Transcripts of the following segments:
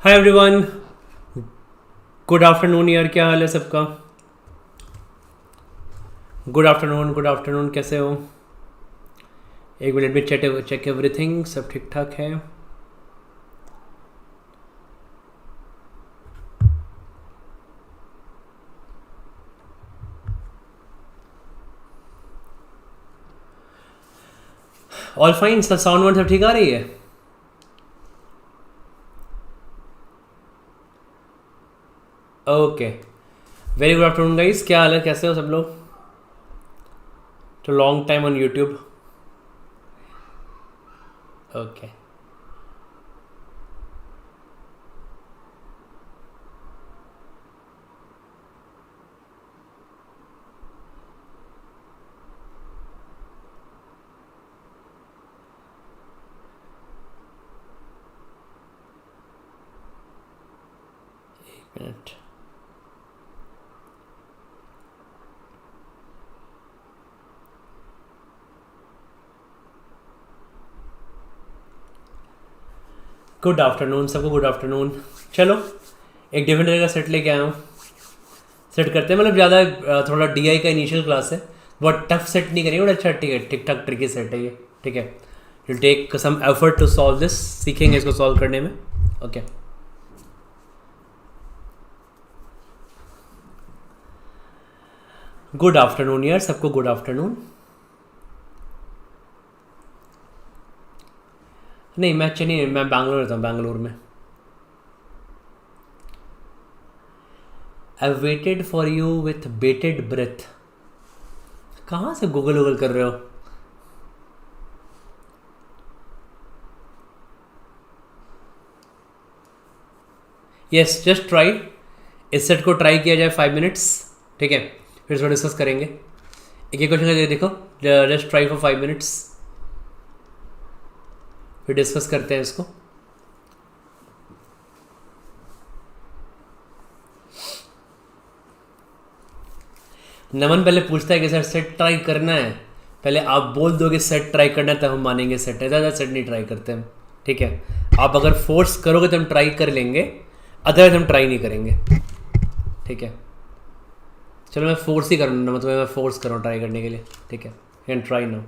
Hi everyone, good afternoon यार। क्या हाल है सबका? Good afternoon, good afternoon. कैसे हो? एक मिनट में चेक चेक एवरीथिंग। सब ठीक ठाक है? All fine. सब साउंड वाउंड सब ठीक आ रही है? Okay. Very good afternoon guys. क्या हाल है? कैसे हो सब लोग? तो long time on YouTube. Okay. Minute. Good afternoon सबको, गुड आफ्टरनून। चलो, एक डिफरेंट तरह का सेट लेके आया हूँ। सेट करते हैं, मतलब ज़्यादा थोड़ा डीआई का इनिशियल क्लास है। बहुत टफ सेट नहीं करेंगे, बट अच्छा ठीक है, ठीक ठाक ट्रिकी सेट है ये। ठीक है, you take some effort to solve this. सीखेंगे इसको सॉल्व करने में। ओके। गुड आफ्टरनून यार सबको, गुड आफ्टरनून। नहीं, मैं चेन्नई, मैं बैंगलोर रहता हूँ, बैंगलोर में। I waited for you with bated breath. कहाँ से गूगल वूगल कर रहे हो? Yes, just try. इस सेट को ट्राई किया जाए 5 मिनट्स। ठीक है, फिर इसको डिस्कस करेंगे। एक एक क्वेश्चन का देखो। जस्ट ट्राई फॉर 5 मिनट्स, फिर डिस्कस करते हैं इसको। नमन पहले पूछता है कि सर सेट ट्राई करना है। पहले आप बोल दो कि सेट ट्राई करना है, तब हम मानेंगे सेट है। ज़्यादा सेट नहीं ट्राई करते हम। ठीक है, आप अगर फोर्स करोगे तो हम ट्राई कर लेंगे, अदरवाइज हम ट्राई नहीं करेंगे। ठीक है, चलो मैं फोर्स ही करूँ, मतलब मैं फोर्स करूँ ट्राई करने के लिए। ठीक है, कैन ट्राई नाउ।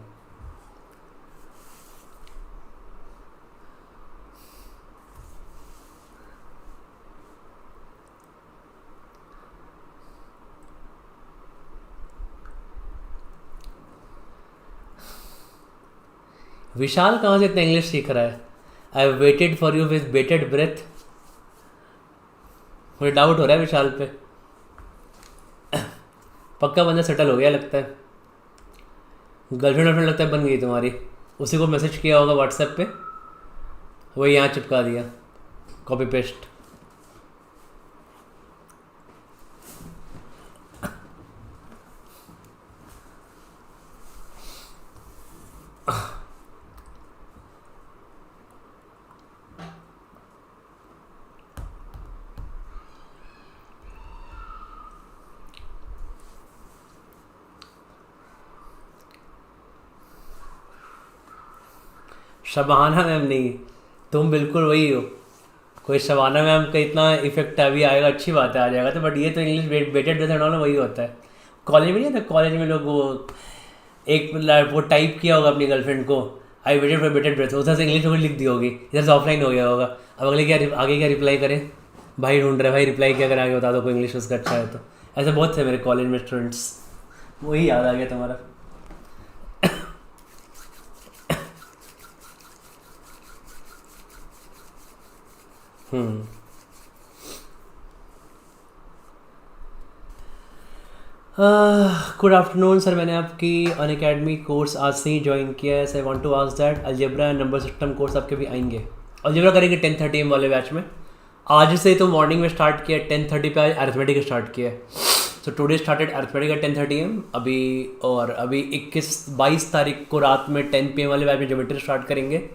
विशाल कहाँ से इतना इंग्लिश सीख रहा है? I waited for you with bated breath. मुझे डाउट हो रहा है विशाल पे। पक्का बंदा सेटल हो गया लगता है। गर्लफ्रेंड वर्लफ्रेंड लगता है बन गई तुम्हारी। उसी को मैसेज किया होगा व्हाट्सएप पे, वही यहाँ चिपका दिया, कॉपी पेस्ट। शबाना मैम नहीं, तुम बिल्कुल वही हो। कोई शबाना मैम का इतना इफेक्ट अभी आएगा, अच्छी बात है, आ जाएगा तो। बट ये तो इंग्लिश बेटेड ब्रेथ एंड ऑल वही होता है। कॉलेज में नहीं था, कॉलेज में लोग वो एक वो टाइप किया होगा अपनी गर्लफ्रेंड को, आई वेटेड फॉर बेटेड ब्रेथ, उधर से इंग्लिश में लिख दी होगी, इधर से ऑफलाइन हो गया होगा। अब अगले क्या आगे क्या रिप्लाई करें? भाई ढूंढ रहे, भाई रिप्लाई क्या करें आगे, बता दो कोई इंग्लिश उसका अच्छा है तो। ऐसे बहुत थे मेरे कॉलेज में स्टूडेंट्स। वही याद आ गया तुम्हारा। हम्म। गुड आफ्टरनून सर, मैंने आपकी अन अकेडमी कोर्स आज से ही ज्वाइन किया है। Sir I want to ask that algebra and number system course आपके भी आएंगे? अलजेब्रा करेंगे 10:30 वाले बैच में। आज से तो मॉर्निंग में स्टार्ट किया, 10:30 पे आज अर्थमेटिक स्टार्ट किया। So today started arithmetic at 10:30 अभी। और अभी 21-22 तारीख को रात में 10 PM वाले बैच में ज्योमेट्री स्टार्ट करेंगे।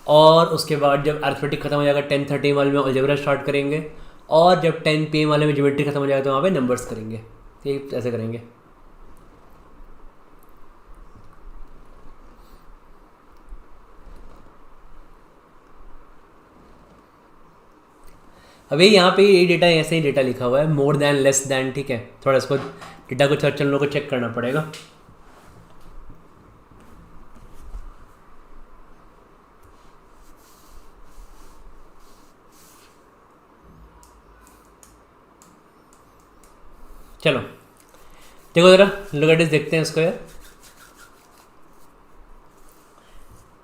और उसके बाद जब अर्थमेटिक खत्म हो जाएगा 10:30 वाले में अलजेब्रा स्टार्ट करेंगे। और जब 10 PM वाले में ज्योमेट्री खत्म हो जाएगा तो वहाँ पे नंबर्स करेंगे। ये ऐसे करेंगे। अभी यहाँ पे ये डेटा ऐसे ही डेटा लिखा हुआ है, मोर देन लेस देन, ठीक है। थोड़ा इसको डेटा को चरणों को चेक करना पड़ेगा। चलो देखो ज़रा, लुक एट दिस, देखते हैं इसको यार।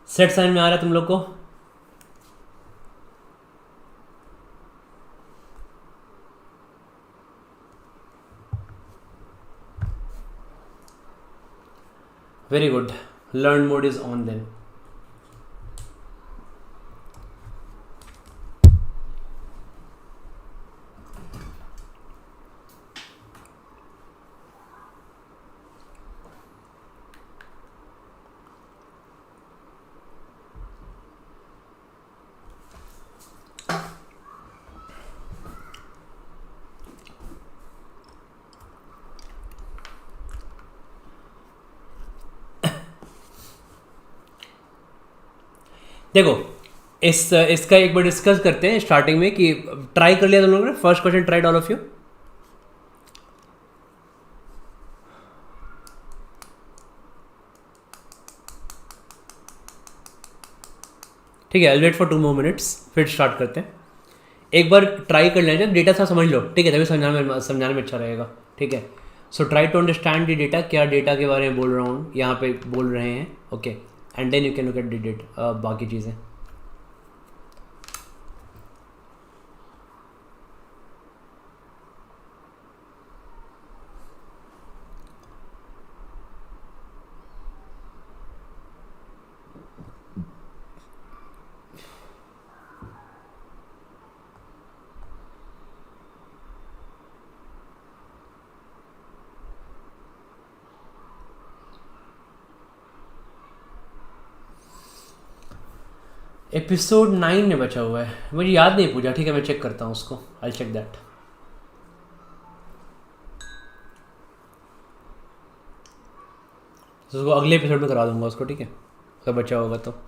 सेट साइन में आ रहा है तुम लोग को? Very good, learn mode is on then. देखो इसका एक बार डिस्कस करते हैं स्टार्टिंग में कि ट्राई कर लिया तुम लोगों ने? First question tried all of you? ठीक है, I wait for 2 more minutes, फिर स्टार्ट करते हैं। एक बार ट्राई कर लेना, डेटा सा समझ लो, ठीक है, तभी समझाने में अच्छा रहेगा, ठीक है। So try to understand the data, क्या डेटा के बारे में बोल रहा हूँ यहाँ पे बोल रहे हैं, okay, and then you can look at the data, बाकी चीज़ें। एपिसोड 9 में बचा हुआ है, मुझे याद नहीं पूछा, ठीक है, मैं चेक करता हूँ उसको, आई चेक दैट। उसको अगले एपिसोड में करा दूंगा उसको, ठीक है, अगर बचा होगा तो।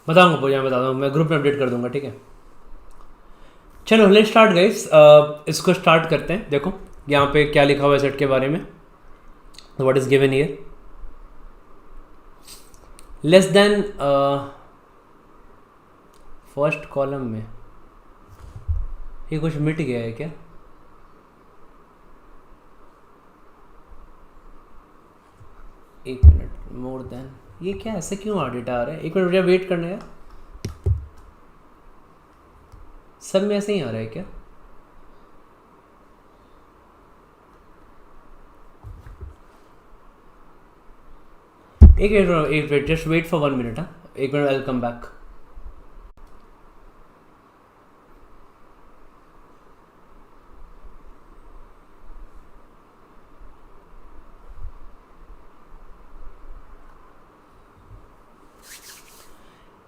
बताऊंगा पूजा, बता दूंगा, मैं ग्रुप में अपडेट कर दूंगा, ठीक है। चलो लेट स्टार्ट गाइस, इसको स्टार्ट करते हैं। देखो यहाँ पे क्या लिखा हुआ है सेट के बारे में, what is given here, less than, first column में ये कुछ मिट गया है क्या? एक मिनट, मोर देन, ये क्या ऐसे क्यों डेटा आ रहा है? एक मिनट मुझे वेट करना है, सब में ऐसे ही आ रहा है क्या? एक minute, just wait for 1 minute, हाँ, एक minute, I will come back.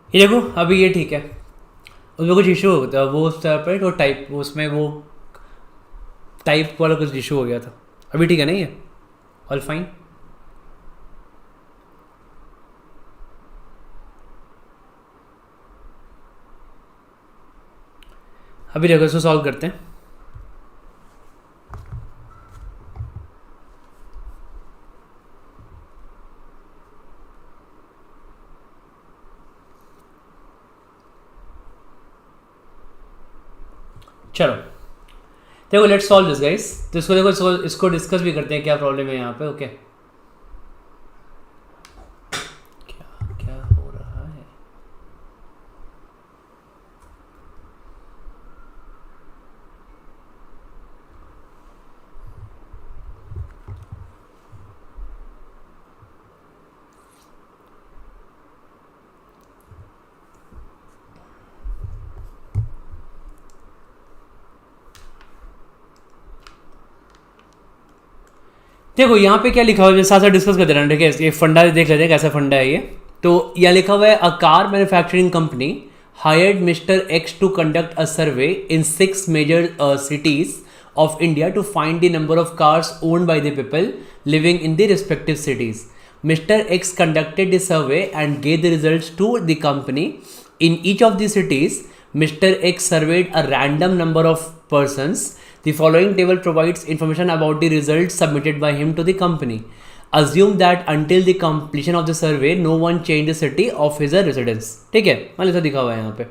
ये देखो अभी ये ठीक है, उसमें कुछ इशू होता है, वो उस तरह पर वो टाइप, उसमें वो टाइप वाला कुछ इशू हो गया था। अभी ठीक है नहीं है, ऑल फाइन। अभी देखो इसको सॉल्व करते हैं। चलो देखो लेट्स सॉल्व दिस गाइस, तो इसको देखो, इसको डिस्कस भी करते हैं क्या प्रॉब्लम है यहाँ पे। ओके क्या क्या हो रहा है? देखो यहाँ पे क्या लिखा हुआ है, साथ साथ डिस्कस कर देना, ठीक है? ये फंडा देख लेते हैं कैसा फंडा है ये। तो यहाँ लिखा हुआ है a car manufacturing company hired mister X to conduct a survey in 6 major cities of India to find the number of cars owned by the people living in the respective cities. Mr. X conducted the survey and gave the results to the company. In each of the cities, Mr. X surveyed a random number of persons. The following table provides information about the results submitted by him to the company. Assume that until the completion of the survey, no one changed the city of his residence. ठीक है, मान ऐसा दिखा हुआ है यहाँ पे।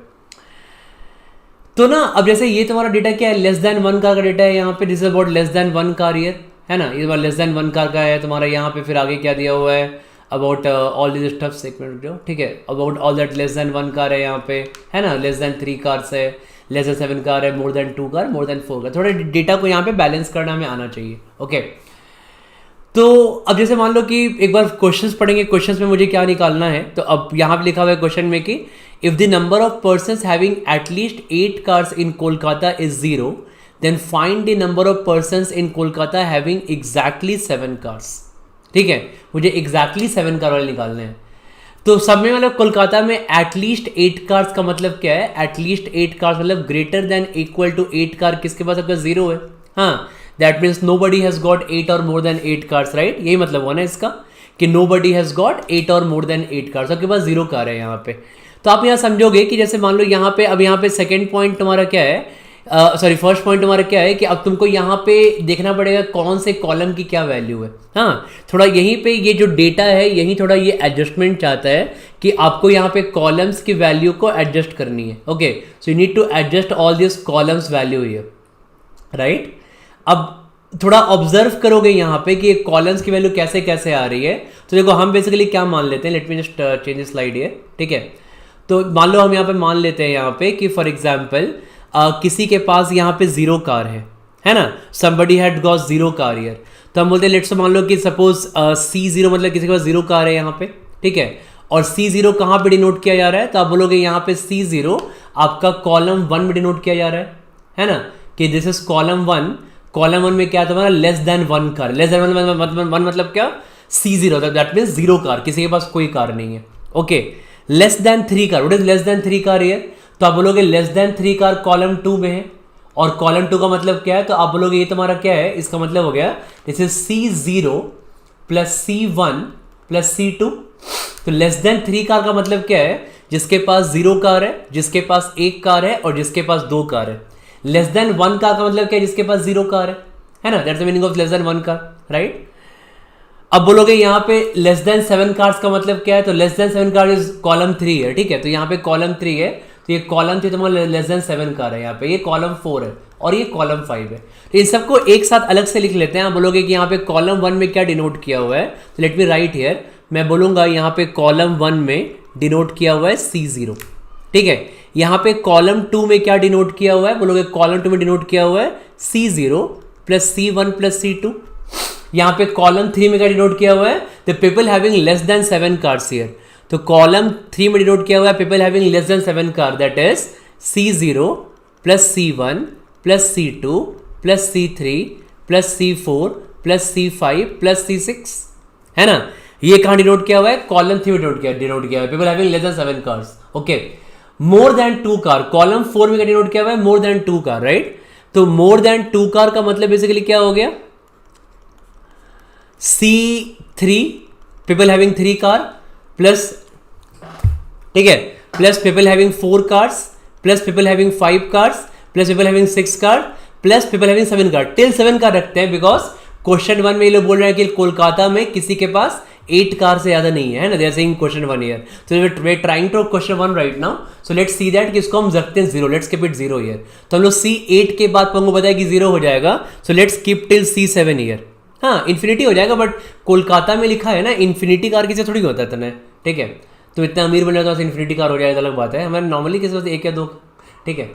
तो ना अब जैसे ये तुम्हारा डेटा क्या है, लेस देन 1 कार का डेटा है यहाँ पे, this is about less than 1 car year, है ना? ये लेस देन 1 कार का है तुम्हारा यहाँ पे। फिर आगे क्या दिया हुआ है, अबाउट ऑल दिस स्टफ्स, एक मिनट जो, ठीक है, about all that less than 1 car है यहाँ पे, है ना? लेस देन 3 कार्स है, लेस देन 7 कार है, मोर देन 2 कार, मोर देन 4 कार। थोड़ा डेटा को यहाँ पे बैलेंस करना हमें आना चाहिए। ओके तो अब जैसे मान लो कि एक बार क्वेश्चंस पढ़ेंगे, क्वेश्चंस में मुझे क्या निकालना है। तो अब यहाँ पे लिखा हुआ है क्वेश्चन में कि if the number of persons having at least 8 cars in Kolkata is 0, then find the number of persons in Kolkata having exactly 7 cars. ठीक है, मुझे एग्जैक्टली 7 कार वाले निकालने हैं। तो सब में मतलब कोलकाता में एटलीस्ट 8 कार्स का मतलब क्या है? एटलीस्ट 8 कार्स मतलब greater than equal to 8 car किसके पास? आपका 0 है। हाँ, that means nobody has got 8 और more than 8 cars, राइट? यही मतलब हुआ ना इसका कि nobody has got 8 और more than 8 cars, आपके पास 0 कार है यहाँ पे। तो आप यहाँ समझोगे कि जैसे मान लो यहाँ पे, अब यहाँ पे सेकंड पॉइंट तुम्हारा क्या है, सॉरी फर्स्ट पॉइंट तुम्हारा क्या है कि अब तुमको यहाँ पे देखना पड़ेगा कौन से कॉलम की क्या वैल्यू है। हाँ, थोड़ा यहीं पे ये जो डेटा है यहीं थोड़ा ये एडजस्टमेंट चाहता है कि आपको यहाँ पे कॉलम्स की वैल्यू को एडजस्ट करनी है। Okay, so you need to adjust all this columns value here, right? अब थोड़ा ऑब्जर्व करोगे यहाँ पे कि कॉलम्स की वैल्यू कैसे कैसे आ रही है। तो देखो हम बेसिकली क्या मान लेते हैं, let me just change slide ये, ठीक है? तो मान लो हम यहाँ पे मान लेते हैं यहाँ पे कि फॉर एग्जाम्पल किसी के पास यहाँ पे 0 कार है ना? somebody had got 0 car year. तो हम बोलते हैं लेट्स मान लो कि सपोज C0 मतलब किसी के पास 0 कार है यहाँ पे, ठीक है? और C0 कहाँ पे डिनोट किया जा रहा है? तो आप बोलोगे यहाँ पे C0 आपका कॉलम 1 में डिनोट किया जा रहा है ना? कि दिस इज कॉलम 1। कॉलम 1 में क्या तुम्हारा less than 1 car, less than 1 मतलब क्या? C0, दैट मीन्स 0 कार, किसी के पास कोई कार नहीं है। Okay, less than 3 car, what is less than 3 car year? तो आप बोलोगे लेस देन 3 कार कॉलम 2 में है। और कॉलम 2 का मतलब क्या है? तो आप बोलोगे ये तुम्हारा क्या है, इसका मतलब हो गया this is C0 plus C1 plus C2। तो लेस देन 3 कार का मतलब क्या है? जिसके पास 0 कार है, जिसके पास 1 कार है और जिसके पास 2 कार है। लेस देन 1 कार का मतलब क्या है? जिसके पास 0 कार है ना? That's the meaning of less than 1 car, right? अब बोलोगे यहाँ पे लेस देन 7 कार्स का मतलब क्या है? तो less than 7 car is column 3 है, ठीक है? तो यहाँ पे कॉलम 3 है, तो ये कॉलम 3 तुम्हारा लेस देन 7 कार है यहाँ पे, ये कॉलम 4 है और ये कॉलम 5 है। तो इन सबको एक साथ अलग से लिख लेते हैं। आप बोलोगे कि यहाँ पे कॉलम 1 में क्या डिनोट किया हुआ है? तो लेट मी राइट हियर, मैं बोलूंगा यहाँ पे कॉलम 1 में डिनोट किया हुआ है C0, ठीक है? यहाँ पे कॉलम 2 में क्या डिनोट किया हुआ है? बोलोगे कॉलम 2 में डिनोट किया हुआ है C0 plus C1 plus C2। यहाँ पे कॉलम 3 में क्या डिनोट किया हुआ है? The people having less than 7 cars here. तो कॉलम 3 में डिनोट किया हुआ है people having less than 7 car, that is C0 plus C1 plus C2 plus C3 plus C4 plus C5 plus C6, है ना? ये कहाँ डिनोट किया हुआ है? कॉलम 3 में डिनोट किया हुआ है people having less than 7 cars. Okay, मोर देन 2 कार, कॉलम 4 में क्या डिनोट किया हुआ है? More than 2 car, right? तो मोर देन 2 कार का मतलब बेसिकली क्या हो गया? C3 people having 3 car plus, ठीक है, plus people having 4 cars plus people having 5 cars plus people having 6 car plus people having 7 car, till 7 car रखते हैं बिकॉज क्वेश्चन 1 में ये लोग बोल रहे हैं कि कोलकाता में किसी के पास 8 कार से ज़्यादा नहीं है ना, they are saying question 1 year, तो वे trying to question 1 right now, so let's see that कि इसको हम रखते हैं 0, लेट्स कीप इट 0 ईयर, तो हम लोग C8 के बाद हमको बताया कि 0 हो जाएगा, so let's keep till C7 year, हाँ इन्फिनिटी हो जाएगा, बट कोलकाता में लिखा है ना, इन्फिनिटी कार किसी थोड़ी होता है इतना, ठीक है, तो इतना अमीर बन जाता है इन्फिनिटी कार हो जाएगा, अलग बात है, हमारे नॉर्मली किसी वजह 1 या 2, ठीक है।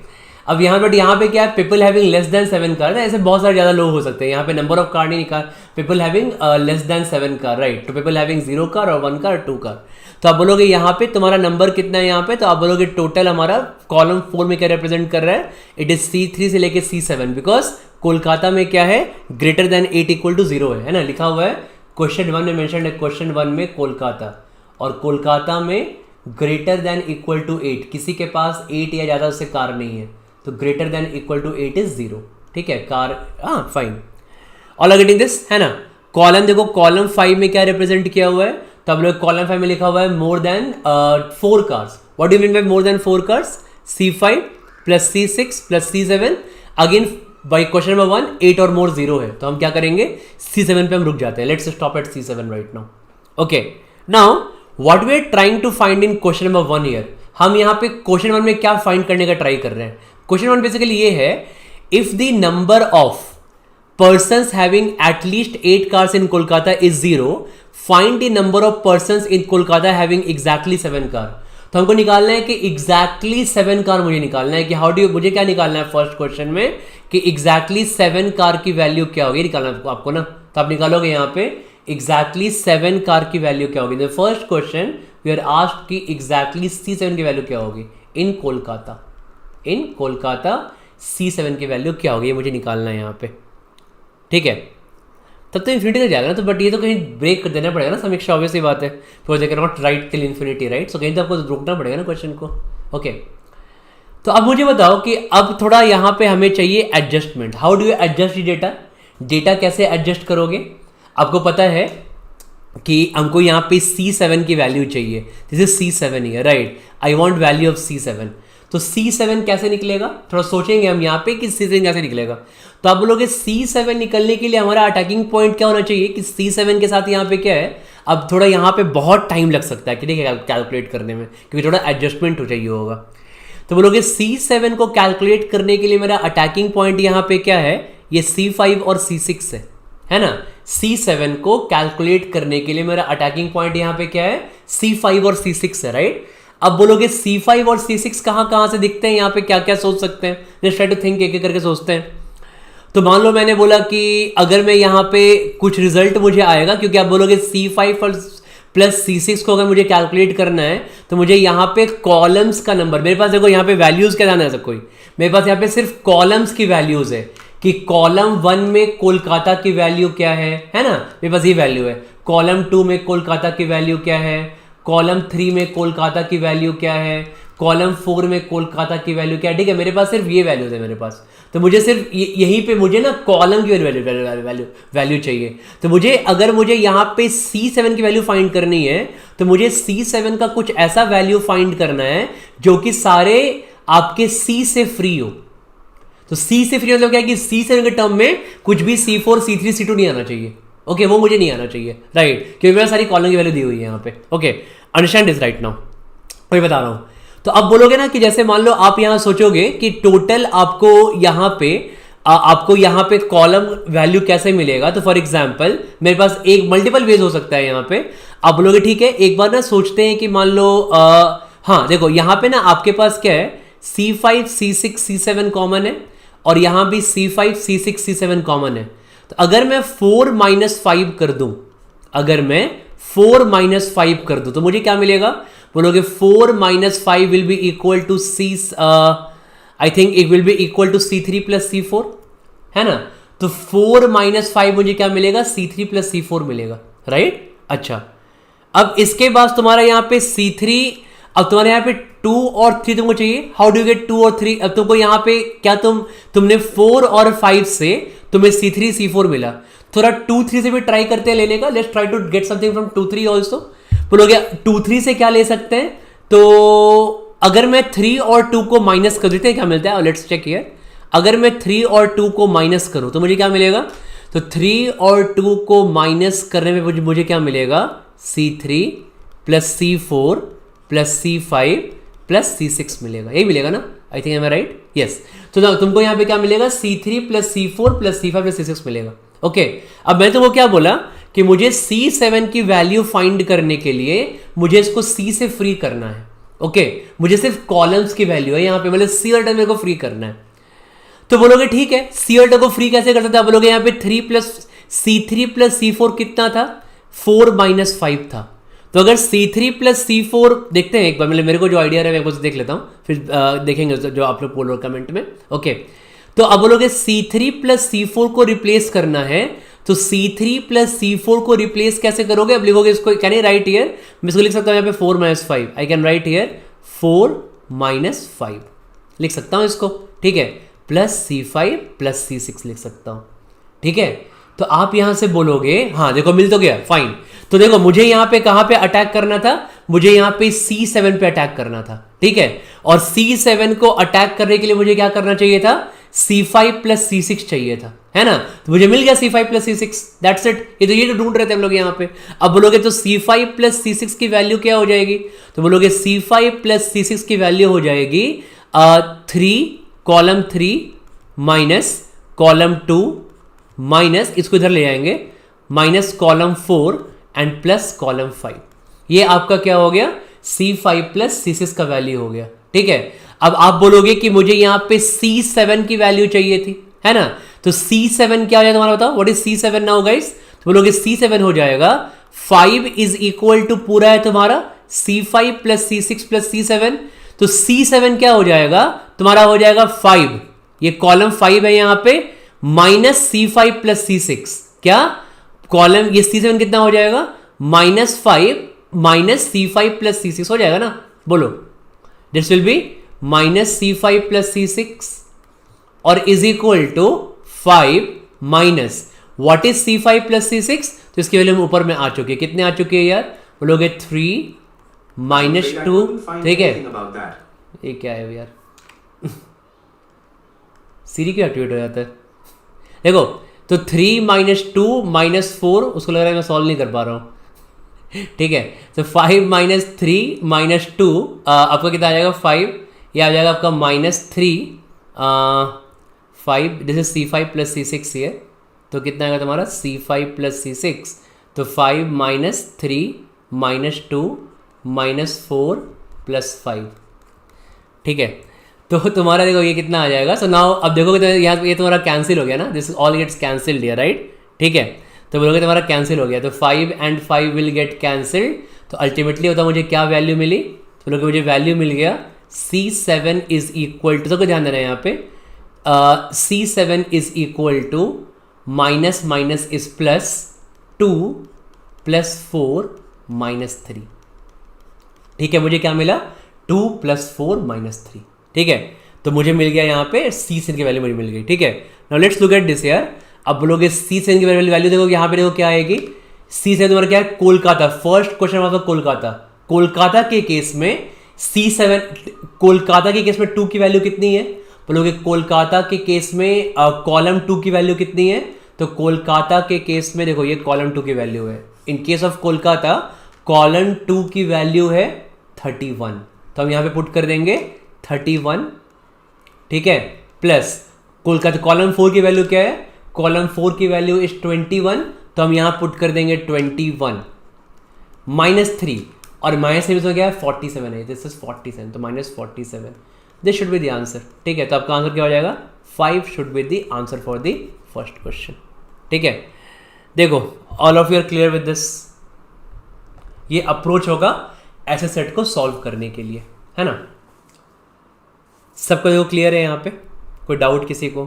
अब यहाँ बट यहाँ पे क्या है, people having less than 7 car, ऐसे बहुत सारे ज़्यादा लोग हो सकते हैं, यहाँ पे नंबर ऑफ कार नहीं निकाल, people having less than 7 car, right, तो पीपल हैविंग 0 कार और 1 कार 2 कार, तो आप बोलोगे यहाँ पे तुम्हारा नंबर कितना है यहाँ पे, तो आप बोलोगे टोटल हमारा कॉलम 4 में क्या रिप्रेजेंट कर रहा है, इट इज C3 से लेके C7, बिकॉज कोलकाता में क्या है, ग्रेटर देन 8 इक्वल टू 0 है ना, लिखा हुआ है क्वेश्चन 1 में मेंशन है, क्वेश्चन 1 में कोलकाता, और कोलकाता में ग्रेटर देन इक्वल टू 8, किसी के पास 8 या ज़्यादा उससे कार नहीं है, तो greater than equal to 8 is 0, ठीक है, कार, हाँ fine, all are getting this है ना। कॉलम देखो, कॉलम 5 में क्या रिप्रेजेंट किया हुआ है, तो अब लोग कॉलम 5 में लिखा हुआ है more than 4 cars, what do you mean by more than 4 cars, C5 plus C6 plus C7, again by question number 1 8 और मोर 0 है, तो हम क्या करेंगे C7 पे हम रुक जाते हैं, let's stop at C7 right now, okay. Now what we are trying to find in question number 1 year, हम यहाँ पे क्वेश्चन 1 में क्या फाइंड करने का ट्राई कर रहे हैं, क्वेश्चन 1 बेसिकली ये है, if the number of persons having at least 8 cars in Kolkata is 0, find the number of persons in Kolkata having exactly 7 car, तो हमको निकालना है कि exactly 7 कार मुझे निकालना है, कि हाउ डू, मुझे क्या निकालना है फर्स्ट क्वेश्चन में, कि exactly 7 कार की वैल्यू क्या होगी, निकालना है आपको ना, तो आप निकालोगे यहाँ पे exactly 7 कार की वैल्यू क्या होगी, the first question we are asked कि exactly C7 की वैल्यू क्या होगी इन कोलकाता, इन कोलकाता C7 की वैल्यू क्या होगी, ये मुझे निकालना है यहाँ पे, ठीक है, तब तो इन्फिनिटी तक जाएगा ना, तो बट ये तो कहीं ब्रेक कर देना पड़ेगा ना, समीक्षा ऑब्वियसली बात है, तो देख not right till infinity, right, so कहीं तो आपको रोकना पड़ेगा ना क्वेश्चन को, ओके। तो अब मुझे बताओ कि अब थोड़ा यहाँ पे हमें चाहिए adjustment, how do you adjust data, data कैसे एडजस्ट करोगे, आपको पता है कि हमको यहाँ पे C7 की वैल्यू चाहिए, this is C7 here, right, I want value of C7, तो C7 कैसे निकलेगा, थोड़ा सोचेंगे हम यहाँ पे कि C7 कैसे निकलेगा, तो आप बोलोगे C7 निकलने के लिए हमारा अटैकिंग पॉइंट क्या होना चाहिए, कि C7 के साथ यहाँ पे क्या है, अब थोड़ा यहाँ पे बहुत टाइम लग सकता है, ठीक है, कैलकुलेट करने में, क्योंकि थोड़ा एडजस्टमेंट हो चाहिए होगा, तो बोलोगे C7 को कैलकुलेट करने के लिए मेरा अटैकिंग पॉइंट यहाँ पे क्या है, ये C5 और C6 है ना, C7 को कैलकुलेट करने के लिए मेरा अटैकिंग पॉइंट यहाँ पे क्या है, C5 और C6 है, राइट। अब बोलोगे C5 और C6 कहाँ से दिखते हैं, यहाँ पे क्या क्या सोच सकते हैं, जस्ट ट्राई टू थिंक, एक एक करके सोचते हैं। तो मान लो मैंने बोला कि अगर मैं यहाँ पे कुछ रिजल्ट मुझे आएगा, क्योंकि आप बोलोगे C5 और प्लस C6 को अगर मुझे कैलकुलेट करना है, तो मुझे यहाँ पे कॉलम्स का नंबर, मेरे पास देखो यहाँ पे वैल्यूज क्या जाना है कोई, मेरे पास यहाँ पे सिर्फ कॉलम्स की वैल्यूज है, कि कॉलम 1 में कोलकाता की वैल्यू क्या है ना, मेरे पास ये वैल्यू है, कॉलम 2 में कोलकाता की वैल्यू क्या है, कॉलम 3 में कोलकाता की वैल्यू क्या है, कॉलम 4 में कोलकाता की वैल्यू क्या है, ठीक है, मेरे पास सिर्फ ये वैल्यूज है मेरे पास, तो मुझे सिर्फ यहीं पे मुझे ना कॉलम की वैल्यू चाहिए, तो मुझे अगर मुझे यहाँ पे C7 की वैल्यू फाइंड करनी है, तो मुझे C7 का कुछ ऐसा वैल्यू फाइंड करना है जो कि सारे आपके C से फ्री हो, तो C से फ्री मतलब क्या है कि C7 के टर्म में कुछ भी C4 C3 C2 नहीं आना चाहिए, ओके, वो मुझे नहीं आना चाहिए, राइट, क्योंकि मेरा सारी कॉलम की वैल्यू दी हुई है यहाँ पे, okay, understand this right now, वही बता रहा हूँ। तो अब बोलोगे ना कि जैसे मान लो आप यहाँ सोचोगे कि टोटल आपको यहाँ पे कॉलम वैल्यू कैसे मिलेगा, तो फॉर एग्जांपल मेरे पास एक मल्टीपल वेज हो सकता है यहाँ पे, आप बोलोगे ठीक है, एक बार ना सोचते हैं कि मान लो हाँ देखो यहाँ पे ना आपके पास क्या है, C5 C6 C7 कॉमन है, और यहाँ भी C5 C6 C7 कॉमन है, तो अगर मैं 4 - 5 कर दूं, अगर मैं 4 - 5 कर दूं, तो मुझे क्या मिलेगा, बोलोगे 4 - 5 will be equal to I think it will be equal to C3 plus C4 है ना, तो 4 - 5 मुझे क्या मिलेगा, C3 प्लस C4 मिलेगा, राइट। अच्छा, अब इसके बाद तुम्हारा यहाँ पे C3, अब तुम्हारे यहाँ पे 2 और 3 तुमको चाहिए, हाउ डू गेट 2 और 3, अब तुमको यहाँ पे क्या तुमने 4 और 5 से तुम्हें C3 C4 मिला, थोड़ा 2 3 से भी ट्राई करते हैं लेने का, let's try to get something from 2 3 also. बोलोगे 2 3 से क्या ले सकते हैं, तो अगर मैं 3 और 2 को माइनस कर देते हैं क्या मिलता है, लेट्स चेक हियर, अगर मैं 3 और 2 को माइनस करूं तो मुझे क्या मिलेगा, तो 3 और 2 को माइनस करने में मुझे क्या मिलेगा, C3 plus C4 plus C5 plus C6 मिलेगा, यही मिलेगा ना? I think am I right? Yes. तो तुमको यहाँ पे क्या मिलेगा? C3 plus C4 plus C5 plus C6 मिलेगा। ओके, अब मैंने तुमको क्या बोला कि मुझे C7 की वैल्यू फाइंड करने के लिए मुझे इसको C से फ्री करना है। ओके, मुझे सिर्फ कॉलम्स की वैल्यू है यहाँ पे, मतलब C और ट मेरे को फ्री करना है। तो बोलोगे ठीक है, C और ट को फ्री कैसे कर सकते हैं? बोलोगे यहाँ पे C3 प्लस C4 कितना था? 4 माइनस 5 था। तो अगर C3 प्लस C4 देखते हैं एक बार, मतलब मेरे को जो आइडिया है मैं एक बार देख लेता हूँ, फिर देखेंगे जो आप लोग बोलो कमेंट में। ओके, तो अब बोलोगे C3 प्लस C4 को रिप्लेस करना है, तो C3 प्लस C4 को रिप्लेस कैसे करोगे? अब लिखोगे इसको, कैन आई राइट हियर, मैं इसको लिख सकता हूँ यहाँ पे 4 minus 5, I can write here 4 minus 5 लिख सकता हूँ इसको, ठीक है, प्लस C5 प्लस C6 लिख सकता हूँ, ठीक है। तो आप यहां से बोलोगे, हाँ देखो मिल तो गया, फाइन। तो देखो मुझे यहां पे कहां पे अटैक करना था? मुझे यहां पे C7 पे अटैक करना था, ठीक है। और C7 को अटैक करने के लिए मुझे क्या करना चाहिए था? C5 प्लस C6 चाहिए था, है ना? तो मुझे मिल गया C5 plus C6, that's it. ये तो ढूंढ रहे थे हम लोग यहाँ पे। अब बोलोगे तो C5 प्लस C6 की वैल्यू क्या हो जाएगी? तो बोलोगे C5 प्लस C6 की वैल्यू हो जाएगी 3 कॉलम 3 माइनस कॉलम 2 माइनस, इसको इधर ले जाएंगे, minus column 4 and plus column 5। ये आपका क्या हो गया? C5 प्लस C6 का वैल्यू हो गया, ठीक है। अब आप बोलोगे कि मुझे यहां पे C7 की वैल्यू चाहिए थी, है ना? तो C7 क्या हो जाएगा तुम्हारा, बताओ what is C7 now guys? तो बोलोगे C7 हो जाएगा 5 इज इक्वल टू पूरा है तुम्हारा C5 plus C6 plus C7। तो C7 क्या हो जाएगा तुम्हारा? हो जाएगा 5, ये कॉलम 5 है यहां पे, माइनस C5 प्लस C6, क्या कॉलम, ये C7 कितना हो जाएगा? Minus 5 minus C5 plus C6 हो जाएगा ना? बोलो, this will be minus C5 plus C6 और is equal to 5 minus what is C5 plus C6? तो इसकी वैल्यू ऊपर में आ चुकी है, कितने आ चुके हैं यार? बोलोगे 3 माइनस 2, ठीक है। ये क्या है यार? सीरी क्यों एक्टिवेट हो जाता है? देखो, तो 3 माइनस 2 माइनस 4, उसको लग रहा है मैं सॉल्व नहीं कर पा रहा हूं, ठीक है। तो 5 माइनस 3 माइनस 2 आपका कितना आ जाएगा? 5, ये आ जाएगा आपका minus 3 5, this is C5 plus C6 है, तो कितना आएगा तुम्हारा? C5 प्लस C6, तो 5 माइनस 3 माइनस 2 माइनस 4 प्लस 5, ठीक है। तो तुम्हारा देखो ये कितना आ जाएगा? सो नाउ अब देखोगे तो यहाँ ये तुम्हारा कैंसिल हो गया ना, this all gets cancelled here, right, ठीक है। तो बोलोगे तुम्हारा कैंसिल हो गया, तो 5 एंड 5 विल गेट कैंसिल्ड। तो अल्टीमेटली होता मुझे क्या वैल्यू मिली? तो बोलोगे मुझे वैल्यू मिल गया C7 इज इक्वल टू, सबको ध्यान देना है यहाँ पे, C7 is equal to minus minus is plus 2 plus 4 minus 3, ठीक है। मुझे क्या मिला? 2 प्लस 4 माइनस 3, ठीक है। तो मुझे मिल गया यहाँ पे C7 की वैल्यू मुझे मिल गई, ठीक है। Now let's look at this यार। अब बोलोगे C7 की वैल्यू देखो, यहाँ पे देखो क्या आएगी? C7 तुम्हारा क्या है? कोलकाता। फर्स्ट क्वेश्चन आपका कोलकाता। कोलकाता के केस में C7, कोलकाता के केस में 2 की वैल्यू कितनी है? बोलोगे कोलकाता के केस में कॉलम 2 की वैल्यू कितनी है? तो कोलकाता के केस में देखो ये कॉलम 2 की वैल्यू है। In case of Kolkata column 2 की वैल्यू है 31, तो हम यहाँ पे पुट कर देंगे 31, ठीक है, प्लस कोलकाता कॉलम 4 की वैल्यू क्या है? कॉलम 4 की वैल्यू इज 21, तो हम यहां पुट कर देंगे 21 माइनस 3, और माइनस 3 क्या है? 47 है, दिस इज 47, तो minus 47, this should be the answer, ठीक है। तो आपका आंसर क्या हो जाएगा? 5 should be the answer for the first question, ठीक है। देखो all of you are clear with this. ये अप्रोच होगा ऐसे सेट को सॉल्व करने के लिए, है ना? सबको देखो क्लियर है यहाँ पे? कोई डाउट किसी को?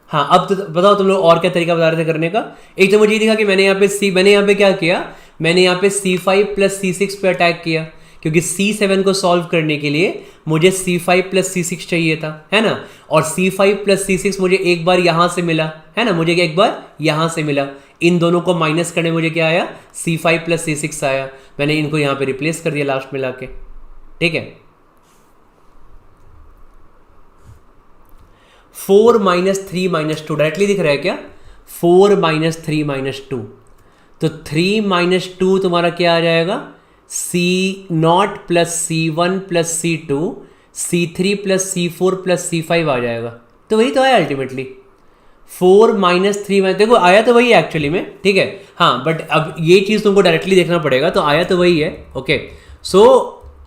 हाँ, अब तो बताओ तुम लोग और क्या तरीका बता रहे थे करने का? एक तो मुझे ये दिखा कि मैंने यहाँ पे क्या किया? मैंने यहाँ पे C5 प्लस C6 पे अटैक किया, क्योंकि C7 को सॉल्व करने के लिए मुझे C5 प्लस C6 चाहिए था, है ना? और C5 प्लस C6 मुझे एक बार यहां से मिला, है ना? मुझे एक बार यहां से मिला, इन दोनों को माइनस करने मुझे क्या आया? C5 प्लस C6 आया। मैंने इनको यहाँ पे रिप्लेस कर दिया लास्ट में लाके, ठीक है। 4 माइनस 3 माइनस 2 डायरेक्टली दिख रहा है क्या? 4 माइनस 3 माइनस 2, तो 3 माइनस 2 तुम्हारा क्या आ जाएगा, C0 plus C1 plus C2 C3 plus C4 plus C5 आ जाएगा। तो वही तो है अल्टीमेटली 4 माइनस 3 माइनस, देखो आया तो वही है एक्चुअली में, ठीक है। हाँ बट अब ये चीज़ तुमको डायरेक्टली देखना पड़ेगा, तो आया तो वही है। Okay so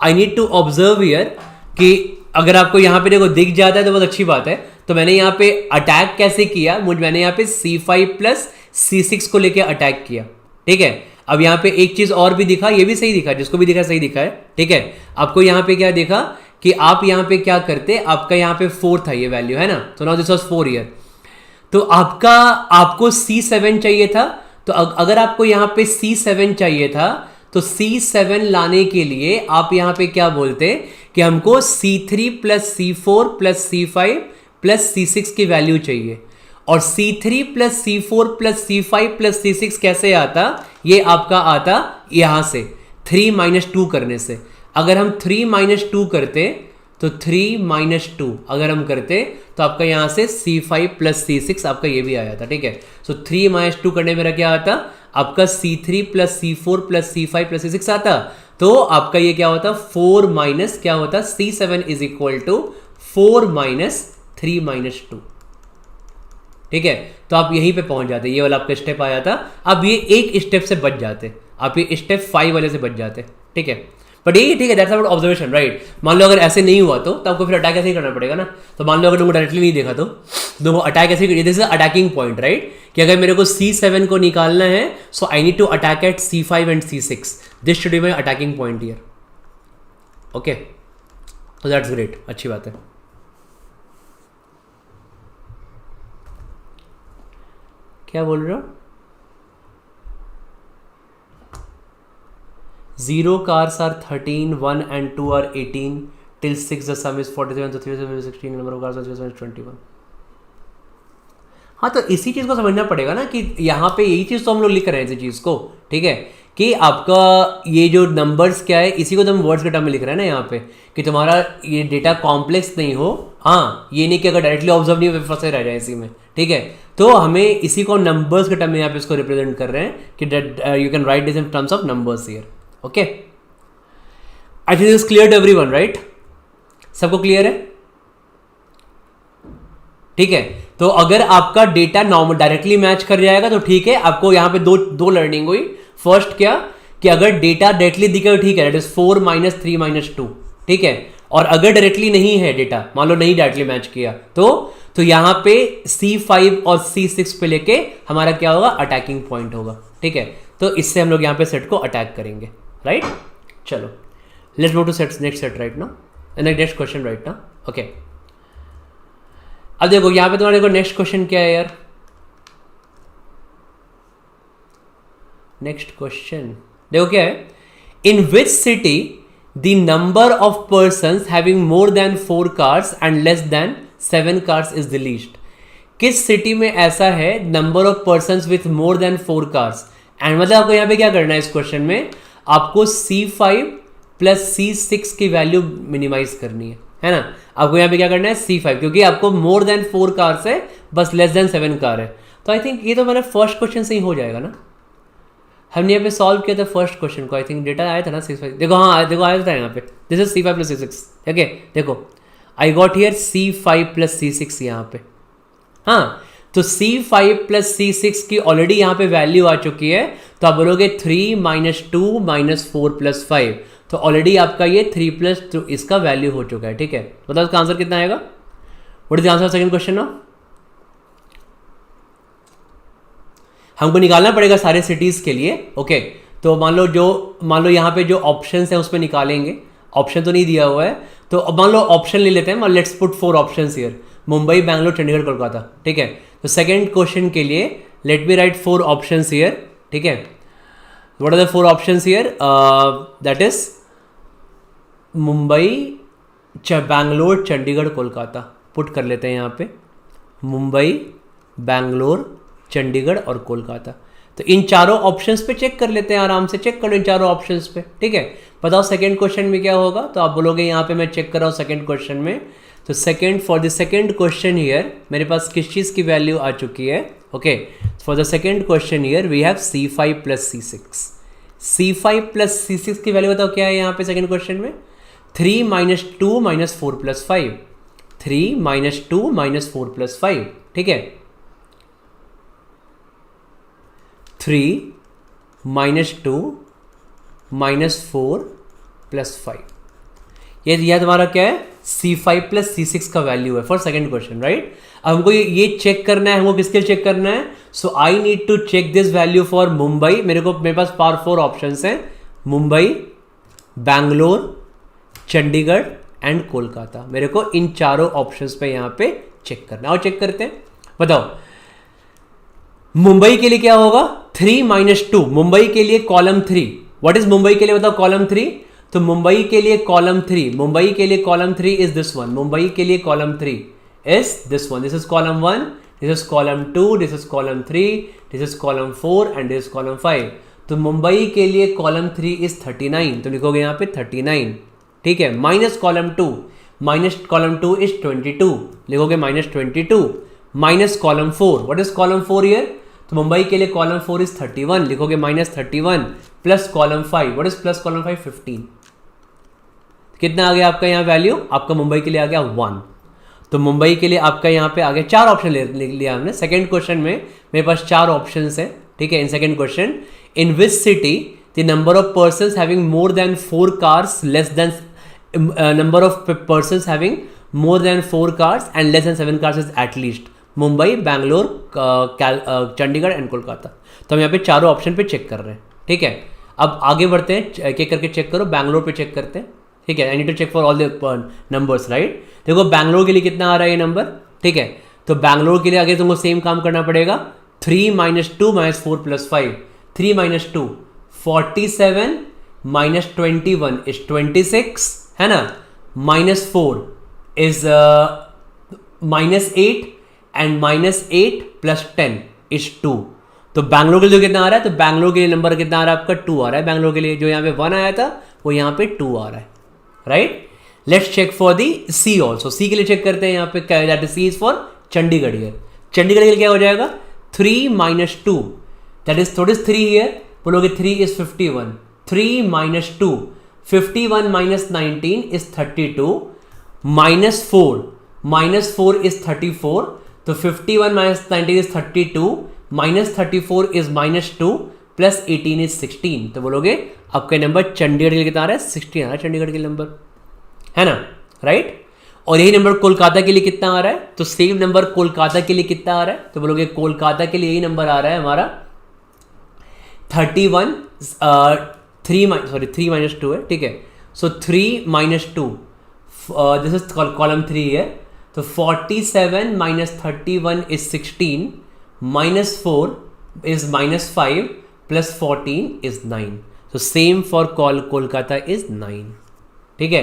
I need to observe here कि अगर आपको यहाँ पे देखो दिख जाता है तो बहुत अच्छी बात है। तो मैंने यहाँ पे अटैक कैसे किया, मैंने यहाँ पे C5 प्लस C6 को लेके अटैक किया, ठीक है। अब यहाँ पे एक चीज और भी दिखा, ये भी सही दिखा, जिसको भी दिखा सही दिखा है, ठीक है। आपको यहाँ पे क्या दिखा कि आप यहाँ पे क्या करते, आपका यहाँ पे 4 था ये वैल्यू, है ना। तो नाउ दिस वाज 4 ईयर। तो आपको C7 चाहिए था। तो अगर आपको यहाँ पे C7 चाहिए था तो C7 लाने के लिए आप यहाँ पे क्या बोलते कि हमको C3 plus C4 plus C5 plus C6 की वैल्यू चाहिए। और C3 plus C4 plus C5 plus C6 कैसे आता, ये आपका आता यहां से 3 माइनस 2 करने से। अगर हम 3 माइनस 2 करते तो 3 माइनस 2 अगर हम करते तो आपका यहां से C5 प्लस C6 आपका ये भी आया था, ठीक है। सो 3 माइनस 2 करने मेरा क्या आता, आपका C3 plus C4 plus C5 plus C6 आता। तो आपका ये क्या होता, 4 माइनस क्या होता, C7 is equal to 4 minus 3 minus 2, ठीक है। तो आप यहीं पे पहुंच जाते, ये वाला आपका स्टेप आया था। अब ये एक स्टेप से बच जाते, आप ये स्टेप 5 वाले से बच जाते, ठीक है। बट ये ठीक है, दैट्स अबाउट ऑब्जर्वेशन, राइट। मान लो अगर ऐसे नहीं हुआ तो आपको फिर अटैक ऐसे ही करना पड़ेगा ना। तो मान लो अगर तुमको डायरेक्टली नहीं देखा तो तुमको अटैक ऐसे ही, this is attacking point, right. कि अगर मेरे को C7 को निकालना है so I need to attack at C5 and C6, this should be my attacking point here. Okay तो दैट्स ग्रेट, अच्छी बात है। क्या बोल रहे हो, 0 cars are 13, 1 and 2 are 18, till 6 the sum is 47, so 3 is 16, number of cars is 21। हाँ तो इसी चीज़ को समझना पड़ेगा ना कि यहाँ पे यही चीज़ तो हम लोग लिख रहे हैं इसी चीज़ को, ठीक है। कि आपका ये जो नंबर्स क्या है, इसी को तो हम वर्ड्स के टर्म में लिख रहे हैं ना यहाँ पे, कि तुम्हारा ये डेटा कॉम्प्लेक्स नहीं हो। हाँ ये नहीं कि अगर डायरेक्टली ऑब्जर्व नहीं हो फंसे रह जाए इसी में, ठीक है। तो हमें इसी को नंबर्स के टर्म में यहाँ पे इसको रिप्रेजेंट कर रहे हैं कि you can write this in terms of numbers here. Okay I think this clear to everyone, right. सबको क्लियर है, ठीक है। तो अगर आपका डेटा नॉर्मल डायरेक्टली मैच कर जाएगा तो ठीक है। आपको यहाँ पे दो लर्निंग हुई। फर्स्ट क्या कि अगर डेटा डायरेक्टली दिखे ठीक है, दैट इज 4 माइनस 3 माइनस 2, ठीक है। और अगर डायरेक्टली नहीं है डेटा, मान लो नहीं डायरेक्टली मैच किया तो यहाँ पे C5 और C6 पे लेके हमारा क्या होगा, अटैकिंग पॉइंट होगा, ठीक है। तो इससे हम लोग यहाँ पे सेट को अटैक करेंगे, राइट। चलो let's move to set next set right ना, नेक्स्ट क्वेश्चन राइट ना। ओके अब देखो यहाँ पे तुम्हारे को नेक्स्ट क्वेश्चन क्या है यार, नेक्स्ट क्वेश्चन देखो क्या है। In which city the number of persons having more than 4 cars and less than 7 cars is the least. किस सिटी में ऐसा है number of persons with more than 4 cars and, मतलब आपको यहाँ पे क्या करना है इस क्वेश्चन में, आपको C5 प्लस C6 की वैल्यू मिनिमाइज करनी है ना। आपको यहाँ पे क्या करना है C5, क्योंकि आपको मोर देन 4 कार्स है, बस लेस देन 7 कार है। तो आई थिंक ये तो मैंने फर्स्ट क्वेश्चन से ही हो जाएगा ना। हमने यहाँ पे सॉल्व किया था फर्स्ट क्वेश्चन को, आई थिंक डेटा आया था ना C5। देखो हाँ देखो आया था यहाँ पे, this is C5 plus C6। Okay देखो I got here C5 plus C6 यहाँ पे। हाँ तो C5 प्लस C6 की ऑलरेडी यहाँ पे वैल्यू आ चुकी है। तो आप बोलोगे 3 माइनस 2 माइनस 4 प्लस 5, तो ऑलरेडी आपका ये 3 प्लस 2 इसका वैल्यू हो चुका है, ठीक है। बताओ इसका आंसर कितना आएगा, what is the answer second question ना। हमको निकालना पड़ेगा सारे सिटीज के लिए। ओके तो मान लो यहाँ पे जो ऑप्शन है उसमें निकालेंगे। ऑप्शन तो नहीं दिया हुआ है, तो अब मान लो ऑप्शन ले लेते हैं। Let's put 4 options here, Mumbai, Bangalore, Chandigarh, Kolkata, ठीक है। तो सेकंड क्वेश्चन के लिए let me write 4 options here, ठीक है। What are the 4 options here, that is Mumbai, Bangalore, Chandigarh, Kolkata. Put कर लेते हैं यहाँ पे मुंबई, बैंगलोर, चंडीगढ़ और कोलकाता। तो इन चारों ऑप्शंस पे चेक कर लेते हैं, आराम से चेक कर लो इन चारों ऑप्शंस पे, ठीक है। बताओ सेकंड क्वेश्चन में क्या होगा, तो आप बोलोगे यहाँ पे मैं चेक कर रहा हूँ सेकंड क्वेश्चन में। तो second for the second question here मेरे पास किस चीज़ की वैल्यू आ चुकी है, okay, for the second question here we have C5 plus C6. C5 plus C6 की वैल्यू बताओ क्या है यहाँ पे सेकेंड क्वेश्चन में. 3 minus 2 minus 4 plus 5. 3 minus 2 minus 4 plus 5. ठीक है, 3 माइनस 2 माइनस 4 प्लस 5. ये तुम्हारा क्या है, C5 प्लस C6 का वैल्यू है फॉर सेकेंड क्वेश्चन, राइट. अब हमको ये चेक करना है, हमको किसके लिए चेक करना है. So I need to check this value for Mumbai. मेरे पास 4 ऑप्शंस हैं, मुंबई, बैंगलोर, चंडीगढ़ एंड कोलकाता. मेरे को इन चारों ऑप्शंस पे यहाँ पे चेक करना है. और चेक करते हैं, बताओ मुंबई के लिए क्या होगा. 3 माइनस 2, मुंबई के लिए कॉलम 3. व्हाट इज मुंबई के लिए बताओ, कॉलम 3. तो मुंबई के लिए कॉलम 3, मुंबई के लिए column 3 is this one. Mumbai के लिए column 3 is this one. This is column 1, this is column 2, this is column 3, this is column 4 and this is column 5. तो मुंबई के लिए कॉलम 3 इज 39, तो लिखोगे यहाँ पे 39. ठीक है, minus column 2, minus column 2 is 22, लिखोगे minus 22. Minus column 4, what is column 4 here. तो मुंबई के लिए कॉलम 4 इज 31, लिखोगे minus 31 plus column 5, what is plus column 5, 15. कितना आ गया आपका यहाँ वैल्यू, आपका मुंबई के लिए आ गया 1. तो मुंबई के लिए आपका यहाँ पे आ गया 4 ऑप्शन ले लिया हमने. सेकंड क्वेश्चन में मेरे पास 4 ऑप्शन है. ठीक है, in second question, in which city the number of persons having more than 4 cars less than number of persons having more than 4 cars and less than 7 cars is at least. Mumbai, Bangalore, Chandigarh and Kolkata. तो हम यहाँ पे चारों option पे check कर रहे हैं. ठीक है, अब आगे बढ़ते हैं, एक एक करके चेक करो. बैंगलोर पे चेक करते हैं. ठीक है, I need to check for all the numbers, right. देखो बैंगलोर के लिए कितना आ रहा है ये नंबर. ठीक है, तो बैंगलोर के लिए आगे तुमको सेम काम करना पड़ेगा. 3 minus 2 minus 4 plus 5. 3 minus 2 47 minus 21 is 26, है ना. Minus 4 is minus 8 and minus 8 plus 10 is 2. तो बैंगलोर के लिए कितना आ रहा है, तो बैंगलोर के लिए नंबर कितना आ रहा है आपका 2 आ रहा है. बैंगलोर के लिए जो यहाँ पे 1 आया था वो यहाँ पे 2 आ रहा है, right. Let's check for the C also. C के लिए चेक करते हैं यहाँ पे, that is C is for Chandigarh here. Chandigarh के लिए क्या हो जाएगा, 3 माइनस 2, दैट इज थोड़ी 3 हियर, बोलोगे 3 is 51. 3 minus 2, 51 minus 19 is 32. Minus 4 is 34. तो 51 minus 19 is 32, minus 34 is minus 2 plus 18 is 16. तो बोलोगे आपका नंबर चंडीगढ़ के लिए कितना आ रहा है, 16 आ रहा है चंडीगढ़ के नंबर, है ना, राइट. और यही नंबर कोलकाता के लिए कितना आ रहा है, तो सेम नंबर कोलकाता के लिए कितना आ रहा है, तो बोलोगे कोलकाता के लिए यही नंबर आ रहा है हमारा 31. 3 माइनस 2 है. ठीक है, सो 3 माइनस 2, दिस इज कॉलम 3 है. तो 47 minus 31 is 16, minus 4 is minus 5 plus 14 is 9. तो सेम फॉर कोलकाता इज 9. ठीक है,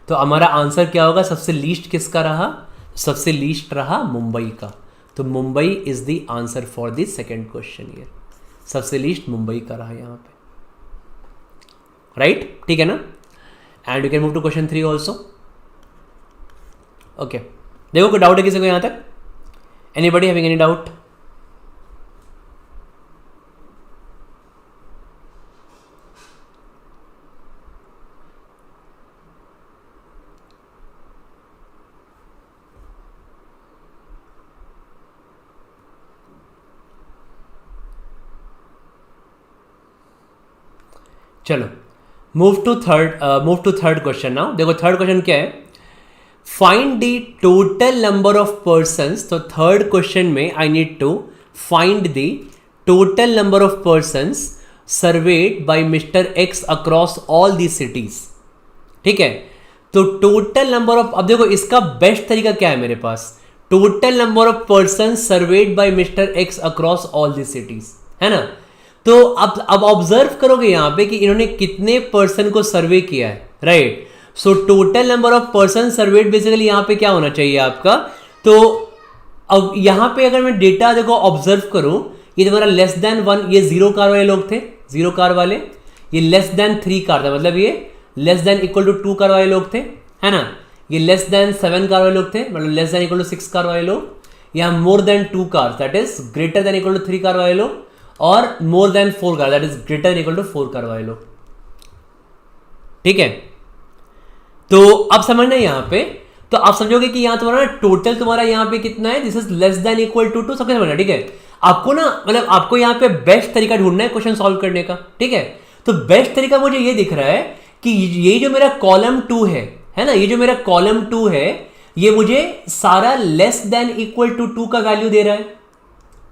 तो हमारा आंसर क्या होगा, सबसे लीस्ट किसका रहा, सबसे लीस्ट रहा मुंबई का. तो Mumbai is the answer for the second question here. सबसे लीस्ट मुंबई का रहा यहाँ पे, राइट. ठीक है ना. And you can move to question 3 also. Okay, देखो कोई डाउट है किसी को यहाँ तक, एनीबडी हैविंग एनी डाउट. चलो move to third question now. देखो थर्ड क्वेश्चन क्या है, find the total number of persons. तो थर्ड क्वेश्चन में I need to find the total number of persons served by mister X across all the cities. ठीक है, तो total number of, अब देखो इसका बेस्ट तरीका क्या है मेरे पास, total number of persons served by mister X across all the cities, है ना. तो अब ऑब्जर्व करोगे यहां पे कि इन्होंने कितने पर्सन को सर्वे किया है, right. So total number of person served basically यहां पे क्या होना चाहिए आपका. तो अब यहां पे अगर मैं डेटा देखो ऑब्जर्व करूं, ये तुम्हारा लेस देन 1, ये 0 कार वाले लोग थे, 0 कार वाले. ये लेस देन 3 कार था, मतलब ये less than equal to 2 car वाले लोग थे, है ना. ये लेस देन 7 कार वाले लोग थे, मतलब less than equal to 6 car वाले लोग. या more than 2 car that is greater than equal to 3 car वाले लो, और more than 4 car that is greater than equal to 4 car वाले लो। ठीक है, तो अब समझना यहां पे, तो आप समझोगे कि यहां तुम्हारा टोटल तुम्हारा यहां पे कितना है, this is less than equal to 2, सबके समझना। ठीक है, आपको ना मतलब आपको यहां पे बेस्ट तरीका ढूंढना है क्वेश्चन सॉल्व करने का। ठीक है, तो बेस्ट तरीका मुझे ये दिख रहा है कि ये जो मेरा कॉलम 2 है ना, ये जो मेरा कॉलम 2 है ये मुझे सारा लेस देन इक्वल टू 2 का वैल्यू दे रहा है।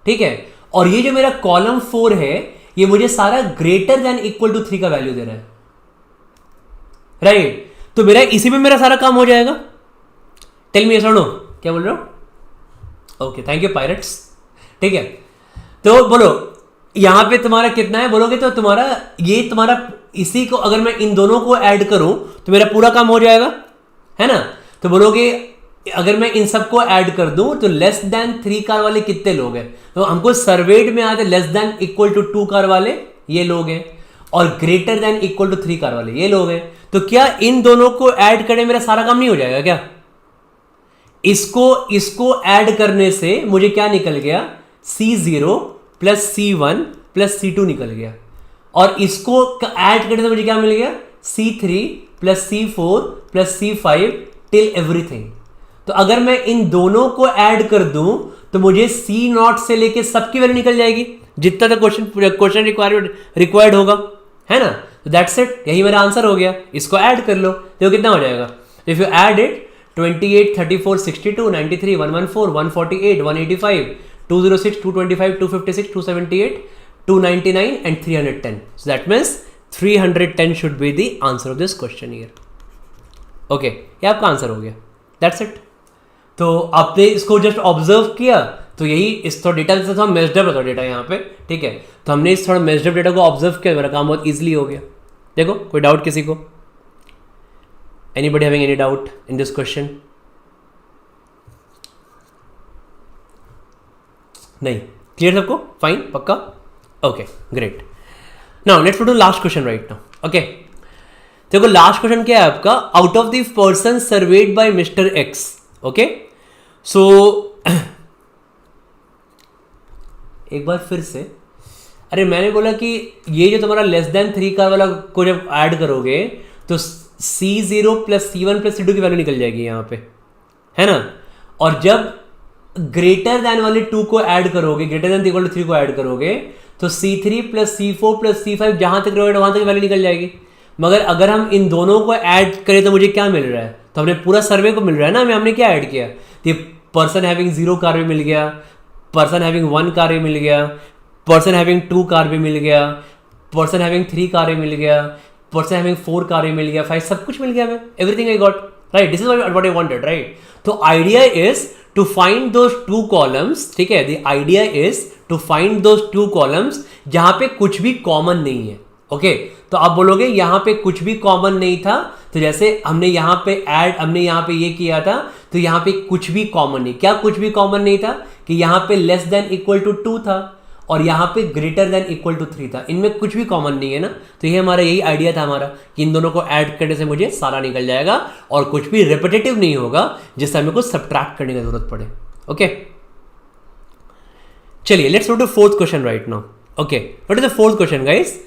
ठीक है, और ये जो मेरा कॉलम 4 है ये मुझे सारा ग्रेटर देन इक्वल टू 3 का वैल्यू दे रहा है। राइट, तो मेरा इसी में मेरा सारा काम हो जाएगा। टेल मी यस और नो, क्या बोल रहे हो? Okay, thank you pirates. ठीक है, तो बोलो यहां पे तुम्हारा कितना है, बोलोगे तो तुम्हारा ये तुम्हारा इसी को अगर मैं इन दोनों को ऐड करूं तो मेरा पूरा काम हो जाएगा, है ना। तो बोलोगे अगर मैं इन सबको ऐड कर दूं तो लेस देन 3 कार वाले कितने लोग हैं, तो हमको सर्वेड में आते less than equal to 2 car वाले ये लोग हैं, और greater than equal to 3 car वाले ये लोग हैं। तो क्या इन दोनों को ऐड करने मेरा सारा काम नहीं हो जाएगा क्या? इसको ऐड करने से मुझे क्या निकल गया, C0 plus C1 plus C2 निकल गया, और इसको ऐड करने से मुझे क्या मिल गया, C3 plus C4 plus C5 till everything. तो अगर मैं इन दोनों को ऐड कर दूं तो मुझे C0 से लेके सबकी वैल्यू निकल जाएगी जितना तक क्वेश्चन रिक्वायर्ड होगा, है ना। तो दैट्स इट, यही मेरा आंसर हो गया। इसको ऐड कर लो, देखो कितना हो जाएगा। If you add it 28 34 62 93 114 148 185 206 225 256 278 299 and 310. So that means 310 should be the answer of this question here. Okay, ये आपका आंसर हो गया, दैट्स इट। तो आपने इसको जस्ट ऑब्जर्व किया, तो यही इस थोड़ा डेटा से थोड़ा मेस्ड अप है डेटा यहाँ पे। ठीक है, तो हमने इस थोड़ा मेस्ड अप डेटा को ऑब्जर्व किया, मेरा काम बहुत इजीली हो गया। देखो कोई डाउट किसी को? Anybody having any doubt in this question? नहीं, क्लियर सबको? फाइन, पक्का? Okay, great. Now let's do last question right now. Okay, देखो लास्ट क्वेश्चन क्या है आपका, out of the person served by mister X. Okay, so एक बार फिर से, अरे मैंने बोला कि ये जो तुम्हारा लेस देन 3 कार वाला को जब ऐड करोगे तो C0 plus C1 plus C2 की वैल्यू निकल जाएगी यहाँ पे, है ना। और जब ग्रेटर देन वाले 2 को ऐड करोगे, ग्रेटर देन इक्वल टू 3 को ऐड करोगे तो C3 plus C4 plus C5 जहां तक रहोगे वहां तक वैल्यू निकल जाएगी। मगर अगर हम इन दोनों को ऐड करें तो मुझे क्या मिल रहा है, तो हमने पूरा सर्वे को मिल रहा है ना, हमने क्या ऐड किया, ये पर्सन हैविंग 0 कार भी मिल गया, पर्सन हैविंग 1 कार भी मिल गया, पर्सन हैविंग 2 कार भी मिल गया, पर्सन हैविंग 3 कार भी मिल गया, पर्सन हैविंग 4 कार भी मिल गया, 5 सब कुछ मिल गया हमें, everything I got, right. This is what I wanted, right. तो idea is to find those 2 columns, ठीक है, the idea is to find those 2 columns जहां पे कुछ भी कॉमन नहीं है। ओके, तो आप बोलोगे यहां पे कुछ भी कॉमन नहीं था, तो जैसे हमने यहां पे हमने यहां पे ये किया था, तो यहां पे कुछ भी कॉमन नहीं, क्या कुछ भी कॉमन नहीं था कि यहां पे लेस देन इक्वल टू 2 था और यहां पे ग्रेटर देन इक्वल टू 3 था, इनमें कुछ भी कॉमन नहीं है ना। तो ये हमारा यही आइडिया था हमारा कि इन दोनों को ऐड करने से मुझे सारा निकल जाएगा और कुछ भी रिपीटेटिव नहीं होगा जिससे हमें कुछ सब्ट्रैक्ट करने की जरूरत पड़े। ओके, चलिए let's go to fourth question right now. Okay, what is the fourth question guys?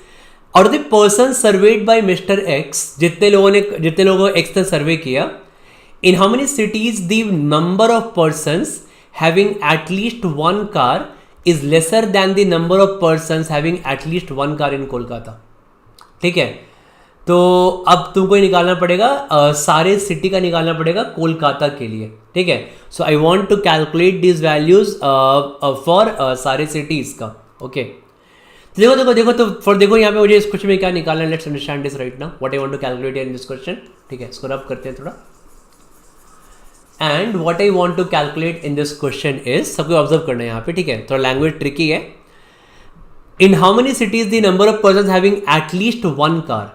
Out of the person served by mister X, जितने लोगों को एक्स ने सर्वे किया, in how many cities the number of persons having at least 1 car is lesser than the number of persons having at least 1 car in Kolkata. ठीक है, तो अब तुमको ही निकालना पड़ेगा, सारे सिटी का निकालना पड़ेगा कोलकाता के लिए। ठीक है, so I want to calculate this values for सारे सिटीज का। ओके, देखो तो फॉर देखो यहाँ पे मुझे इस क्वेश्चन में क्या निकालना है, let's understand this right now what I want to calculate in this question. ठीक है, इसको रब करते हैं थोड़ा। And what I want to calculate in this question is, सबको ऑब्जर्व करना है यहाँ पे। ठीक है, थोड़ा लैंग्वेज ट्रिकी है। इन how many cities the number of person having at least 1 car,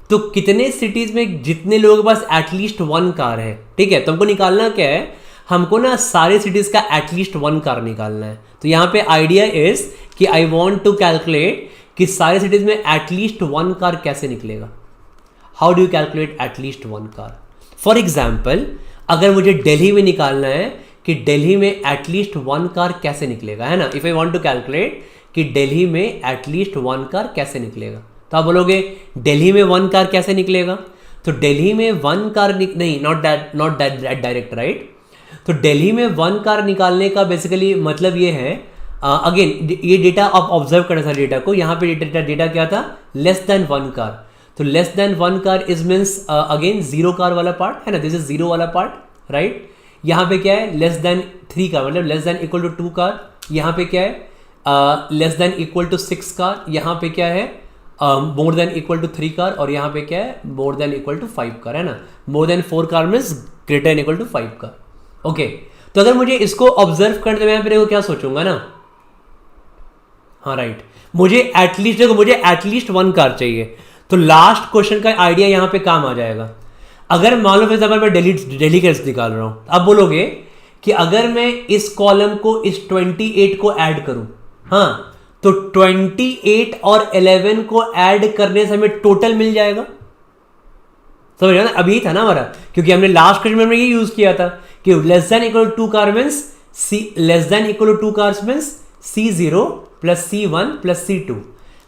तो कितने सिटीज में जितने लोगों के पास एटलीस्ट 1 कार है। ठीक है, तुमको निकालना क्या है, हमको ना सारे सिटीज का एटलीस्ट 1 कार निकालना है। तो यहाँ पे आइडिया इज कि आई वांट टू कैलकुलेट कि सारे सिटीज में एटलीस्ट 1 कार कैसे निकलेगा। How do you calculate at least 1 car? For example, अगर मुझे दिल्ली में निकालना है कि दिल्ली में एटलीस्ट 1 कार कैसे निकलेगा, है ना। If I want to calculate कि दिल्ली में एटलीस्ट 1 कार कैसे निकलेगा, तो आप बोलोगे दिल्ली में 1 कार कैसे निकलेगा, तो दिल्ली में 1 कार नहीं, नॉट दैट डायरेक्ट, राइट। तो दिल्ली में 1 कार निकालने का बेसिकली मतलब ये है, अगेन ये डेटा आप ऑब्जर्व करना था डेटा को, यहाँ पे डेटा क्या था, लेस देन 1 कार। तो less than 1 car is means again 0 car वाला पार्ट, है ना, दिस इज 0 वाला पार्ट, राइट। यहाँ पे क्या है, लेस देन 3 कार, मतलब less than equal to 2 car. यहाँ पे क्या है, less than equal to 6 car. यहाँ पे क्या है, more than equal to 3 car. और यहाँ पे क्या है, more than equal to 5 car, है ना। More than 4 car means greater than equal to 5 car. Okay, तो अगर मुझे इसको ऑब्जर्व करने, मैं फिर क्या सोचूंगा ना, हाँ राइट, मुझे एटलीस्ट, देखो मुझे एटलीस्ट 1 कार चाहिए, तो लास्ट क्वेश्चन का आइडिया यहाँ पे काम आ जाएगा। अगर मान लो फॉर एग्जाम्पल मैं दिल्ली केस निकाल रहा हूँ, आप बोलोगे कि अगर मैं इस कॉलम को इस 28 को ऐड करूं, हाँ, तो 28 और 11 को ऐड करने से हमें टोटल मिल जाएगा, समझ रहे हो ना। अभी था ना हमारा, क्योंकि हमने लास्ट क्वेश्चन में ये यूज किया था कि less than equal to 2 car means less than equal to 2 cars means C0 plus C1 plus C2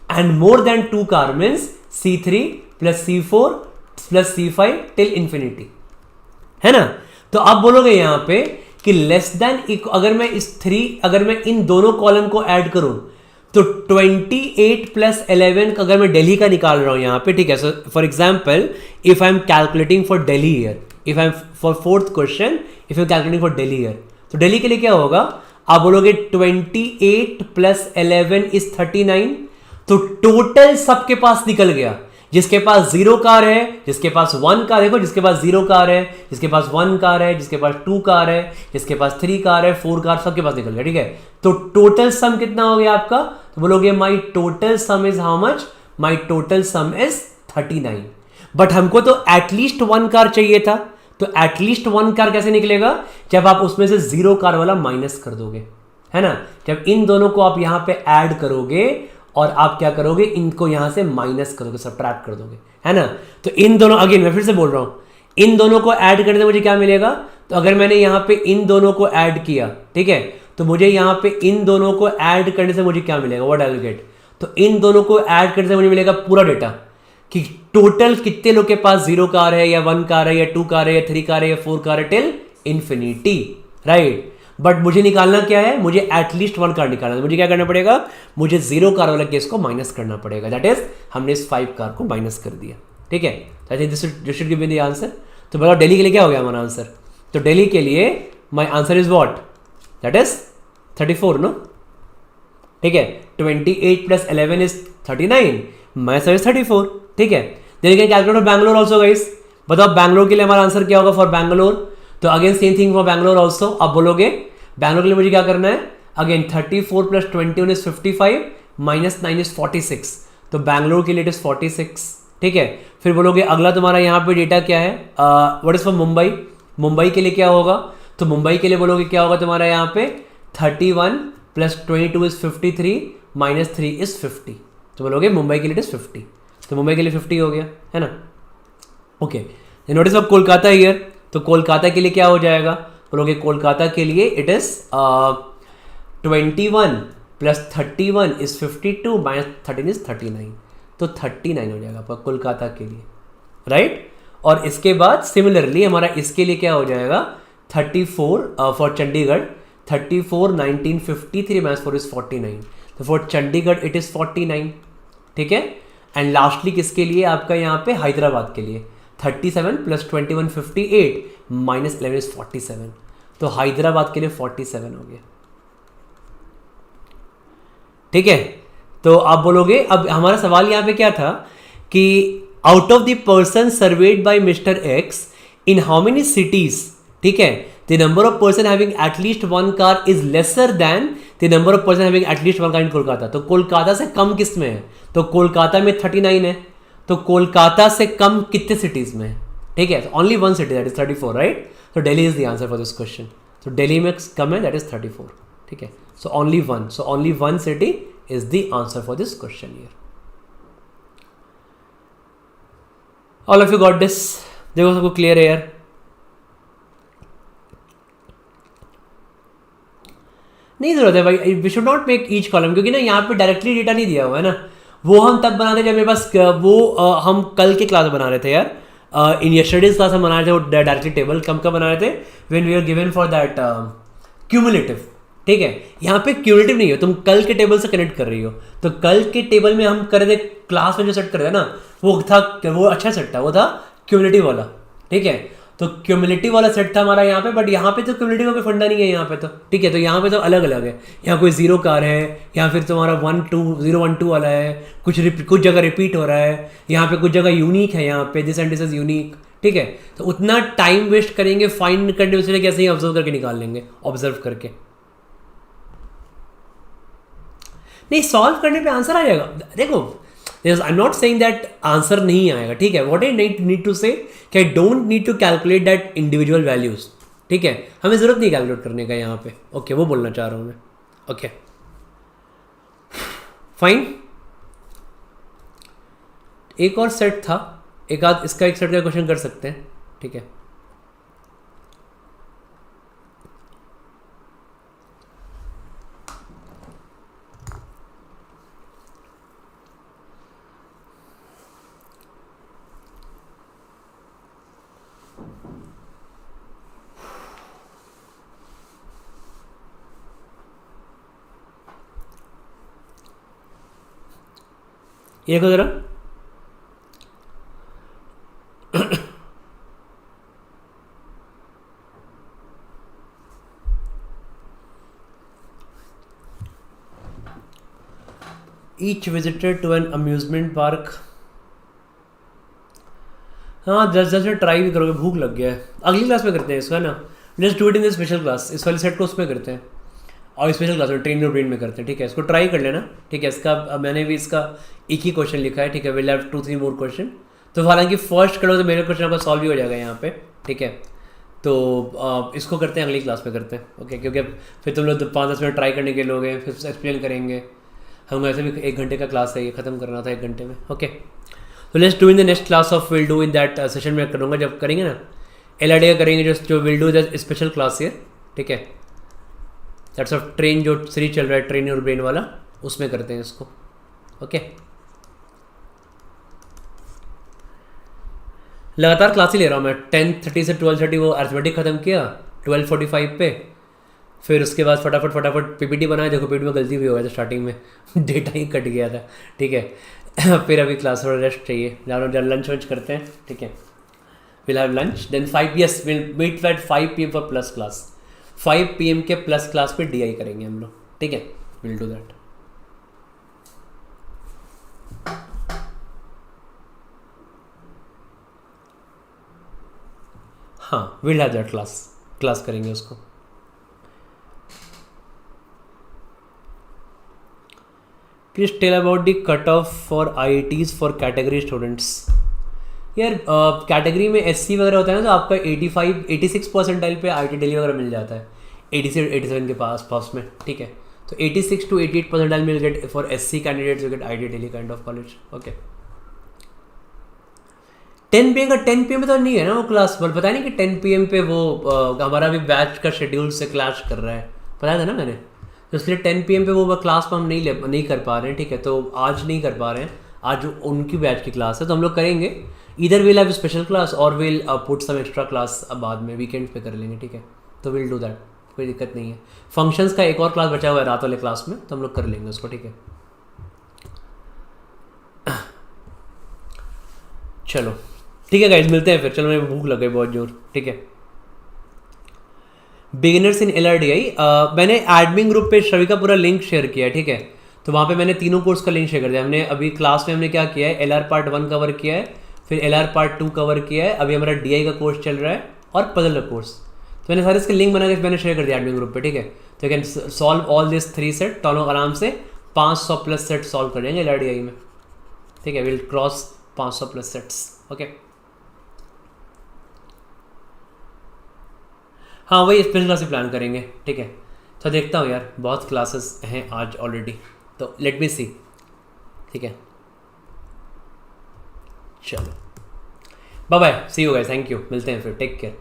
and more than 2 car means C3 plus C4 plus C5 till infinity, है ना। तो आप बोलोगे यहां पे कि लेस देन, अगर मैं इन दोनों कॉलम को ऐड करूं, तो 28 प्लस 11 अगर मैं दिल्ली का निकाल रहा हूं यहां पे, ठीक है। So for example if I am calculating for Delhi year, if I am for 4th question, if you calculating for Delhi year, तो दिल्ली के लिए क्या होगा, आप बोलोगे 28 प्लस 11 इज 39, तो टोटल सबके पास निकल गया। जिसके पास 0 कार है, जिसके पास 1 कार, देखो जिसके पास 0 कार है, जिसके पास 1 कार है, जिसके पास 2 कार है, जिसके पास 3 कार है, 4 कार, सबके पास निकल गया, ठीक है। तो टोटल सम कितना हो गया आपका, तो बोलोगे माई total sum is how much, my total sum is 39। But हमको तो एटलीस्ट 1 कार चाहिए था, तो एटलीस्ट 1 कार कैसे निकलेगा, जब आप उसमें से 0 कार वाला माइनस कर दोगे, है ना। जब इन दोनों को आप यहां पे ऐड करोगे और आप क्या करोगे, इनको यहां से माइनस करोगे, सब्ट्रैक्ट कर दोगे, है ना। तो इन दोनों, अगेन मैं फिर से बोल रहा हूं, इन दोनों को ऐड करने से मुझे क्या मिलेगा, तो अगर मैंने यहां पे इन दोनों को ऐड किया, ठीक है, तो मुझे यहां पे इन दोनों को ऐड करने से मुझे क्या मिलेगा, व्हाट आई विल गेट, तो इन दोनों को ऐड करने से मुझे मिलेगा पूरा डेटा कि टोटल कितने लोग के पास 0 कार है, या 1 कार है, या 2 कार है, या 3 कार है, या 4 कार है, टिल इंफिनिटी, राइट। बट मुझे निकालना क्या है, मुझे एटलीस्ट 1 कार निकालना है। मुझे क्या करना पड़ेगा, मुझे 0 कार वाला केस को माइनस करना पड़ेगा, दैट इज हमने इस 5 कार को माइनस कर दिया, ठीक है। आई think this should give me the answer. तो बताओ दिल्ली के लिए क्या हो गया हमारा आंसर, तो दिल्ली के लिए my answer is what, that is 34, no, ठीक है। 28 plus 11 is 39, my answer is 34, ठीक है। दिल्ली के कैलकुलेट बैंगलोर ऑल्सो गाइस, बताओ बैंगलोर के लिए हमारा आंसर क्या होगा फॉर बैंगलोर, तो again same thing for Bangalore also. आप बोलोगे बैंगलोर के लिए मुझे क्या करना है, again 34 plus 21 is 55 minus 9 is 46, तो बैंगलोर के लिए इट इज 46, ठीक है। फिर बोलोगे अगला तुम्हारा यहाँ पे डेटा क्या है, what is for Mumbai, Mumbai के लिए क्या होगा, तो मुंबई के लिए बोलोगे क्या होगा तुम्हारा यहाँ पे 31 प्लस 22 इज 53 माइनस 3 इज 50, तो बोलोगे मुंबई के लिए इट इज 50, तो मुंबई के लिए 50 हो गया, है ना। Okay, notice of Kolkata year, तो कोलकाता के लिए क्या हो जाएगा, बोलोगे कोलकाता के लिए it is 21 plus 31 is 52 minus 13 is 39, तो 39 हो जाएगा आपका कोलकाता के लिए, राइट। और इसके बाद सिमिलरली हमारा इसके लिए क्या हो जाएगा 34 फॉर चंडीगढ़, 34 1953 माइनस 4 इज 49, तो फॉर चंडीगढ़ इट इज 49, ठीक है। एंड लास्टली किसके लिए आपका यहाँ पे हैदराबाद के लिए 37 प्लस 21 58 माइनस 11 इज 47, तो हैदराबाद के लिए 47 हो गया, ठीक है। तो आप बोलोगे, अब हमारा सवाल यहाँ पे क्या था कि out of the person served by mister X in how many cities, ठीक है, the number of person having at least 1 car is lesser than the number of person having at least 1 car in Kolkata, तो कोलकाता से कम किस में है, तो कोलकाता में 39 है, तो कोलकाता से कम कितने सिटीज में है, ठीक है, only 1 city that is 34, right. तो Delhi is the answer for this question, तो दिल्ली में कम है दैट इज 34, ठीक है। So only 1 city is the answer for this question here. All of you got this, देखो सबको क्लियर है यार, नहीं ज़रूरत है भाई, we should not make each column, क्योंकि ना यहाँ पे डायरेक्टली डेटा नहीं दिया हुआ है ना। वो हम तब बनाते जब मेरे पास हम कल के क्लास बना रहे थे यार, इन यस्टरडेज क्लास हम बना रहे थे वो डायरेक्टली टेबल कम बना रहे थे when we are given for that cumulative. ठीक है, यहाँ पे क्यूमुलेटिव नहीं है, तुम कल के टेबल से कनेक्ट कर रही हो। तो कल के टेबल में हम कर रहे थे, क्लास में जो सेट कर रहे थे ना वो अच्छा सेट था, वो था क्यूमुलेटिव वाला। ठीक है, तो क्यूमुलेटिव वाला सेट था हमारा यहाँ पे, बट यहाँ पे तो क्यूमुलेटिव का कोई फंडा नहीं है यहाँ पे तो। ठीक है, तो यहाँ पे तो अलग अलग है, यहाँ कोई जीरो कार है, या फिर तुम्हारा 1 2 0 1 2 वाला है, कुछ जगह रिपीट हो रहा है, यहाँ पे कुछ जगह यूनिक है, यहाँ पे this and this is unique. ठीक है, तो उतना टाइम वेस्ट करेंगे फाइंड करने से कैसे ही ऑब्जर्व करके निकाल लेंगे, ऑब्जर्व करके नहीं। सॉल्व करने पे आंसर आ जाएगा। देखो, I am not saying that answer नहीं आएगा। ठीक है, what I need to say कि I don't need to calculate that individual values. ठीक है, हमें ज़रूरत नहीं कैलकुलेट करने का यहाँ पे। ओके, वो बोलना चाह रहा हूँ मैं। ओके फाइन, एक और सेट था, एक आध इसका एक सेट का क्वेश्चन कर सकते हैं। ठीक है, ये को जरा each visitor to an amusement park. हाँ, जस्ट ट्राई भी करोगे, भूख लग गया है। अगली क्लास में करते हैं इसको, है ना। Just do it in the special class, इस वाले सेट को उसमें करते हैं, और स्पेशल क्लास में ट्रेन योर ब्रेन में करते हैं। ठीक है, इसको ट्राई कर लेना। ठीक है, इसका मैंने भी इसका एक ही क्वेश्चन लिखा है। ठीक है, विल हैव 2 3 मोर क्वेश्चन। तो हालांकि फर्स्ट करो तो मेरे क्वेश्चन आपका सॉल्व भी हो जाएगा यहाँ पे। ठीक है, तो इसको करते हैं, अगली क्लास में करते हैं। ओके, क्योंकि फिर तुम लोग 5 10 मिनट ट्राई करने के लोग हैं, फिर एक्सप्लेन करेंगे। हम ऐसे भी 1 घंटे का क्लास है, ये ख़त्म करना था 1 घंटे में। ओके, तो let's do in the next class of will do in that session में करूँगा जब करेंगे ना LRD का करेंगे, जो will do the special class है। ठीक है, दैट्स ऑफ ट्रेन जो 3 चल रहा है, ट्रेन योर ब्रेन वाला, उसमें करते हैं इसको। ओके, लगातार क्लास ही ले रहा हूँ मैं। 10:30 से 12:30 वो अर्थमेटिक ख़त्म किया, 12:45 पे फिर उसके बाद फटाफट PPT बनाया। देखो PPT में गलती भी हो गया था स्टार्टिंग में डेटा ही कट गया था। ठीक है फिर अभी क्लास थोड़ा रेस्ट चाहिए, लंच वंच करते हैं। ठीक है, will have lunch then 5 yes will meet at 5 PM for plus class. 5 PM के प्लस क्लास पे DI करेंगे हम लोग। ठीक है, विल डू दैट। हाँ, विल हैव दैट क्लास करेंगे उसको। Please tell about the cut off for IITs for category students. यार कैटेगरी में SC वगैरह होता है ना, तो आपका 86 परसेंटाइल पे IIT दिल्ली वगैरह मिल जाता है, 80 से 87 के पास में। ठीक है, तो 86 to 88 percentile mill get for SC candidates you get IIT Delhi kind of college. Okay, 10 PM का 10 PM तो नहीं है ना वो क्लास, बोल पता नहीं कि 10 PM पे वो हमारा भी बैच का शेड्यूल से क्लैश कर रहा है, पता था ना मैंने। तो इसलिए 10 PM पे वो क्लास हम नहीं कर पा रहे हैं। ठीक है, तो आज नहीं कर पा रहे हैं, आज उनकी बैच की क्लास है, तो हम लोग करेंगे। इधर विल हैव स्पेशल क्लास और will put some extra class बाद में वीकेंड पे कर लेंगे। ठीक है, तो विल डू दैट, कोई दिक्कत नहीं है। फंक्शंस का एक और क्लास बचा हुआ है रात वाले क्लास में, तो हम लोग कर लेंगे उसको। ठीक है, चलो ठीक है गाइज, मिलते हैं फिर। चलो, मेरे भूख लग गई बहुत जोर। ठीक है, बिगिनर्स इन LRDI मैंने एडमिन ग्रुप पे श्रवी का पूरा लिंक शेयर किया है। ठीक है, तो वहाँ पे मैंने तीनों कोर्स का लिंक शेयर कर दिया। हमने अभी क्लास में हमने क्या किया है, LR पार्ट 1 कवर किया है, फिर LR पार्ट 2 कवर किया है, अभी हमारा DI का कोर्स चल रहा है और पजल का कोर्स। तो मैंने सारे इसके लिंक बना के मैंने शेयर कर दिया एडमिन ग्रुप पे। ठीक है, तो can solve all this 3 set, तो लोग आराम से 500 प्लस सेट सॉल्व कर देंगे LRDI में। ठीक है, will cross 500 plus sets. Okay, हाँ वही स्पेशल क्लास प्लान करेंगे। ठीक है, तो देखता हूँ यार, बहुत क्लासेस हैं आज ऑलरेडी, तो लेट मी सी। ठीक है, चलो bye bye, see you guys, thank you, मिलते हैं फिर, टेक केयर।